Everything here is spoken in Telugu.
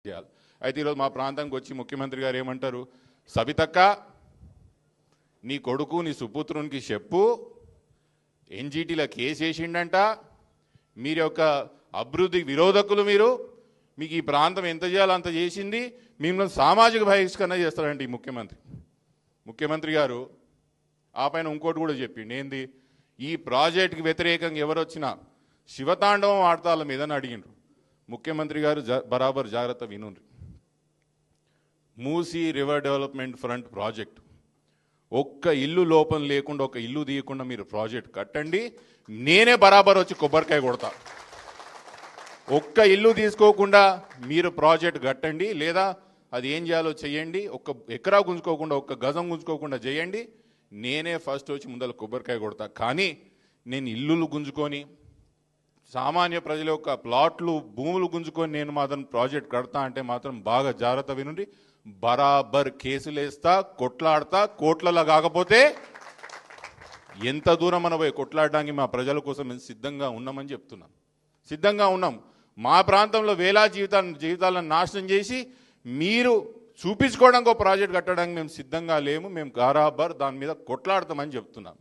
చేయాలి. అయితే ఈరోజు మా ప్రాంతానికి వచ్చి ముఖ్యమంత్రి గారు ఏమంటారు, సబితక్క నీ కొడుకు నీ సుపుత్రునికి చెప్పు, ఎన్జిటీలో కేసు వేసిండంట, మీరు యొక్క అభివృద్ధి విరోధకులు, మీకు ఈ ప్రాంతం ఎంత చేయాలో అంత చేసింది, మిమ్మల్ని సామాజిక బహిష్కరణ చేస్తారంట ఈ ముఖ్యమంత్రి గారు. ఆ పైన ఇంకోటి కూడా చెప్పిండు, ఏంది ఈ ప్రాజెక్టుకి వ్యతిరేకంగా ఎవరు వచ్చినా శివతాండవం ఆడతాల మీదని అడిగిండ్రు. ముఖ్యమంత్రి గారు బరాబర్ జాగ్రత్త వినుండ్రి. Musi river development front project ఒక్క ఇల్లు లోపం లేకుండా, ఒక ఇల్లు తీయకుండా మీరు ప్రాజెక్ట్ కట్టండి, నేనే బరాబర్ వచ్చి కొబ్బరికాయ కొడతా. ఒక్క ఇల్లు తీసుకోకుండా మీరు ప్రాజెక్ట్ కట్టండి, లేదా అది ఏం చేయాలో చేయండి, ఒక్క ఎకరా గుంజుకోకుండా, ఒక్క గజం గుంజుకోకుండా చేయండి, నేనే ఫస్ట్ వచ్చి ముందర కొబ్బరికాయ కొడతా. కానీ నేను ఇల్లులు గుంజుకొని, సామాన్య ప్రజల యొక్క ప్లాట్లు భూములు గుంజుకొని నేను మాత్రం ప్రాజెక్ట్ కడతా అంటే మాత్రం బాగా జాగ్రత్త వినుండి. బరాబర్ కేసులు వేస్తా, కొట్లాడతా. కోట్లలో కాకపోతే ఎంత దూరం మన పోయి కొట్లాడడానికి మా ప్రజల కోసం మేము సిద్ధంగా ఉన్నామని చెప్తున్నాం. సిద్ధంగా ఉన్నాం. మా ప్రాంతంలో వేలా జీవితాలను నాశనం చేసి మీరు చూపించుకోవడానికి ఒక ప్రాజెక్ట్ కట్టడానికి మేము సిద్ధంగా లేము. మేము బరాబర్ దాని మీద కొట్లాడతామని చెప్తున్నాం.